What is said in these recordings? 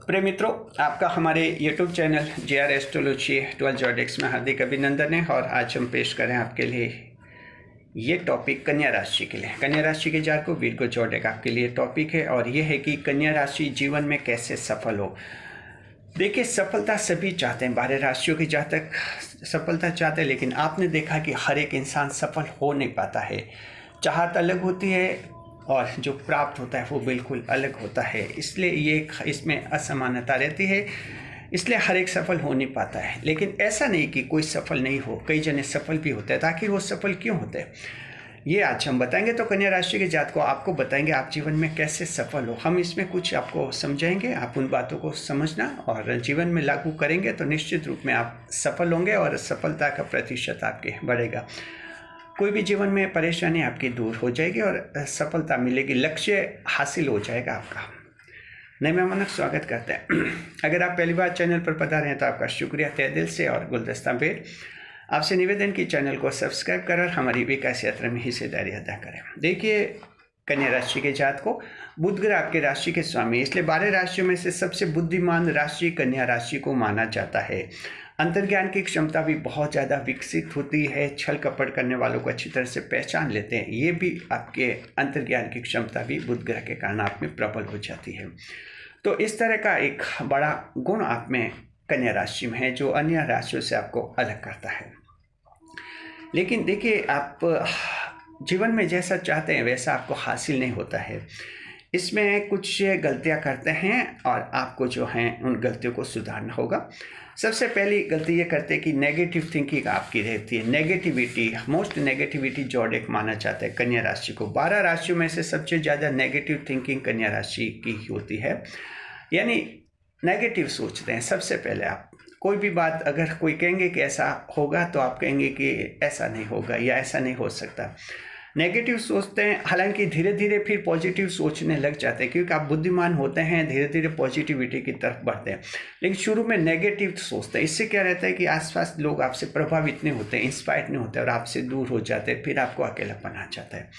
प्रिय मित्रों, आपका हमारे YouTube चैनल JR एस्ट्रोलॉजी 12 जोडेक्स में हार्दिक अभिनंदन है। और आज हम पेश करें आपके लिए ये टॉपिक कन्या राशि के लिए। कन्या राशि के जातकों वीरगो जोडेक आपके लिए टॉपिक है और ये है कि कन्या राशि जीवन में कैसे सफल हो। देखिए, सफलता सभी चाहते हैं, 12 राशियों के जातक सफलता चाहते हैं, लेकिन आपने देखा कि हर एक इंसान सफल हो नहीं पाता है। चाहत अलग होती है और जो प्राप्त होता है वो बिल्कुल अलग होता है, इसलिए ये इसमें असमानता रहती है, इसलिए हर एक सफल हो नहीं पाता है। लेकिन ऐसा नहीं कि कोई सफल नहीं हो, कई जने सफल भी होते हैं। तो आखिर वो सफल क्यों होते हैं, ये आज हम बताएंगे। तो कन्या राशि के जातकों आपको बताएंगे आप जीवन में कैसे सफल हो। हम इसमें कुछ आपको समझाएंगे, आप उन बातों को समझना और जीवन में लागू करेंगे तो निश्चित रूप में आप सफल होंगे और सफलता का प्रतिशत आपके बढ़ेगा। कोई भी जीवन में परेशानी आपकी दूर हो जाएगी और सफलता मिलेगी, लक्ष्य हासिल हो जाएगा आपका। नए मेहमानों का स्वागत करते हैं। अगर आप पहली बार चैनल पर पधारे हैं तो आपका शुक्रिया तहे दिल से। और गुलदस्ता बेर आपसे निवेदन की चैनल को सब्सक्राइब कर हमारी विकास यात्रा में हिस्सेदारी अदा करें। देखिए, कन्या राशि के जातकों, बुध ग्रह आपके राशि के स्वामी, इसलिए 12 राशियों में से सबसे बुद्धिमान राशि कन्या राशि को माना जाता है। अंतर्ज्ञान की क्षमता भी बहुत ज़्यादा विकसित होती है, छल कपट करने वालों को अच्छी तरह से पहचान लेते हैं। ये भी आपके अंतर्ज्ञान की क्षमता भी बुध ग्रह के कारण आप में प्रबल हो जाती है। तो इस तरह का एक बड़ा गुण आप में कन्या राशि में है जो अन्य राशियों से आपको अलग करता है। लेकिन देखिए, आप जीवन में जैसा चाहते हैं वैसा आपको हासिल नहीं होता है। इसमें कुछ गलतियां करते हैं और आपको जो हैं उन गलतियों को सुधारना होगा। सबसे पहली गलती ये करते हैं कि नेगेटिव थिंकिंग आपकी रहती है। नेगेटिविटी, मोस्ट नेगेटिविटी जोडेक माना जाता है कन्या राशि को। 12 राशियों में से सबसे ज़्यादा नेगेटिव थिंकिंग कन्या राशि की होती है, यानी नेगेटिव सोचते हैं। सबसे पहले आप कोई भी बात अगर कोई कहेंगे कि ऐसा होगा तो आप कहेंगे कि ऐसा नहीं होगा या ऐसा नहीं हो सकता। नेगेटिव सोचते हैं, हालांकि धीरे धीरे फिर पॉजिटिव सोचने लग जाते हैं, क्योंकि आप बुद्धिमान होते हैं, धीरे धीरे पॉजिटिविटी की तरफ बढ़ते हैं। लेकिन शुरू में नेगेटिव सोचते हैं। इससे क्या रहता है कि आसपास लोग आपसे प्रभावित नहीं होते, इंस्पायर्ड नहीं होते और आपसे दूर हो जाते हैं, फिर आपको अकेलापन आ जाता है।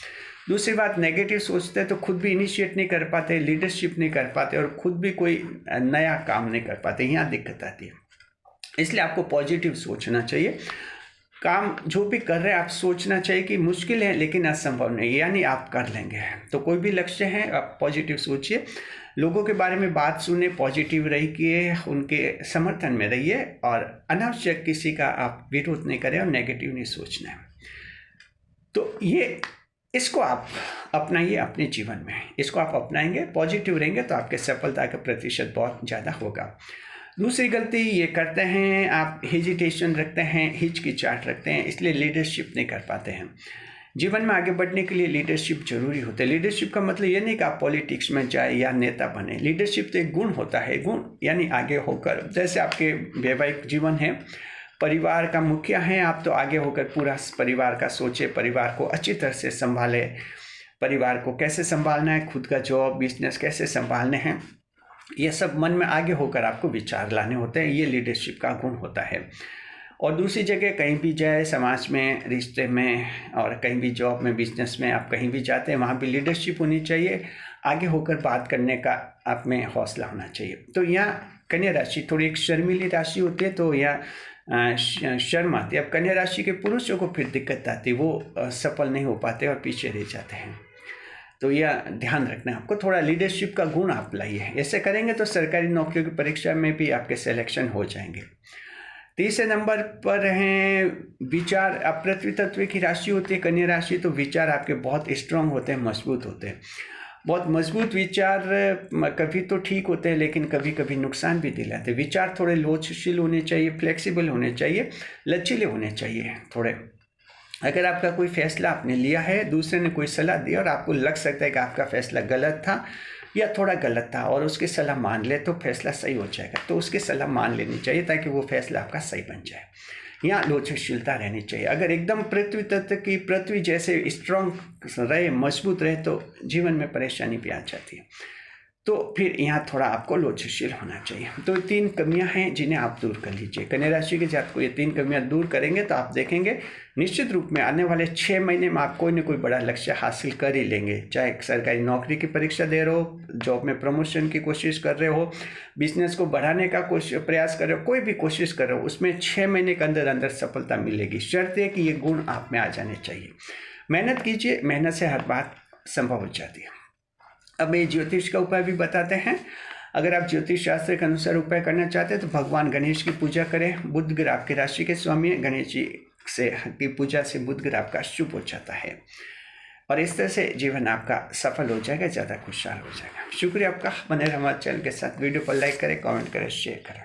दूसरी बात, नेगेटिव सोचते हैं तो खुद भी इनिशिएट नहीं कर पाते, लीडरशिप नहीं कर पाते और खुद भी कोई नया काम नहीं कर पाते, यहाँ दिक्कत आती है। इसलिए आपको पॉजिटिव सोचना चाहिए। काम जो भी कर रहे हैं आप सोचना चाहिए कि मुश्किल है लेकिन असंभव नहीं, यानी आप कर लेंगे। तो कोई भी लक्ष्य है आप पॉजिटिव सोचिए, लोगों के बारे में बात सुने, पॉजिटिव रहिए, उनके समर्थन में रहिए और अनावश्यक किसी का आप विरोध नहीं करें और नेगेटिव नहीं सोचना है। तो ये इसको आप अपनाइए अपने जीवन में, इसको आप अपनाएंगे, पॉजिटिव रहेंगे तो आपके सफलता का प्रतिशत बहुत ज़्यादा होगा। दूसरी गलती ये करते हैं, आप हेजिटेशन रखते हैं, हिचकिचाहट रखते हैं, इसलिए लीडरशिप नहीं कर पाते हैं। जीवन में आगे बढ़ने के लिए लीडरशिप जरूरी होता है। लीडरशिप का मतलब ये नहीं कि आप पॉलिटिक्स में जाए या नेता बने। लीडरशिप तो एक गुण होता है, गुण यानी आगे होकर, जैसे आपके वैवाहिक जीवन है, परिवार का मुखिया हैं आप, तो आगे होकर पूरा परिवार का सोचे, परिवार को अच्छी तरह से संभाले, परिवार को कैसे संभालना है, खुद का जॉब बिजनेस कैसे संभालने हैं, ये सब मन में आगे होकर आपको विचार लाने होते हैं। ये लीडरशिप का गुण होता है। और दूसरी जगह कहीं भी जाए, समाज में, रिश्ते में और कहीं भी जॉब में, बिजनेस में, आप कहीं भी जाते हैं वहाँ भी लीडरशिप होनी चाहिए। आगे होकर बात करने का आप में हौसला होना चाहिए। तो यहाँ कन्या राशि थोड़ी एक शर्मीली राशि होती है, तो यहाँ शर्म आती है। अब कन्या राशि के पुरुषों को फिर दिक्कत आती है, वो सफल नहीं हो पाते और पीछे रह जाते हैं। तो यह ध्यान रखना है आपको, थोड़ा लीडरशिप का गुण आप लाइए। ऐसे करेंगे तो सरकारी नौकरियों की परीक्षा में भी आपके सिलेक्शन हो जाएंगे। तीसरे नंबर पर हैं विचार। अब पृथ्वी तत्व की राशि होती है कन्या राशि, तो विचार आपके बहुत स्ट्रांग होते हैं, मजबूत होते हैं। बहुत मजबूत विचार कभी तो ठीक होते हैं लेकिन कभी कभी नुकसान भी दिलाते हैं। विचार थोड़े लोचशील होने चाहिए, फ्लेक्सिबल होने चाहिए, लचीले होने चाहिए थोड़े। अगर आपका कोई फैसला आपने लिया है, दूसरे ने कोई सलाह दी और आपको लग सकता है कि आपका फैसला गलत था या थोड़ा गलत था और उसकी सलाह मान ले तो फैसला सही हो जाएगा, तो उसकी सलाह मान लेनी चाहिए ताकि वो फैसला आपका सही बन जाए। यहाँ लोचशीलता रहनी चाहिए। अगर एकदम पृथ्वी तत्व की पृथ्वी जैसे स्ट्रांग रहे, मजबूत रहे, तो जीवन में परेशानी भी आ जाती है। तो फिर यहाँ थोड़ा आपको लोचशील होना चाहिए। तो 3 कमियां हैं जिन्हें आप दूर कर लीजिए। कन्या राशि के जातक को ये 3 कमियां दूर करेंगे तो आप देखेंगे निश्चित रूप में आने वाले 6 महीने में आप कोई ना कोई बड़ा लक्ष्य हासिल कर ही लेंगे। चाहे सरकारी नौकरी की परीक्षा दे रहे हो, जॉब में प्रमोशन की कोशिश कर रहे हो, बिजनेस को बढ़ाने का प्रयास कर रहे हो, कोई भी कोशिश कर रहे हो, उसमें 6 महीने के अंदर अंदर सफलता मिलेगी। शर्त है कि ये गुण आप में आ जाने चाहिए। मेहनत कीजिए, मेहनत से हर बात संभव हो जाती है। अब ये ज्योतिष का उपाय भी बताते हैं। अगर आप ज्योतिष शास्त्र के अनुसार उपाय करना चाहते हैं तो भगवान गणेश की पूजा करें। बुध ग्रह आपकी राशि के स्वामी है। गणेश जी से की पूजा से बुध ग्रह आपका शुभ हो जाता है और इस तरह से जीवन आपका सफल हो जाएगा, ज़्यादा खुशहाल हो जाएगा। शुक्रिया आपका। बने रहे हमारे चैनल के साथ। वीडियो पर लाइक करें, कमेंट करें, शेयर करें।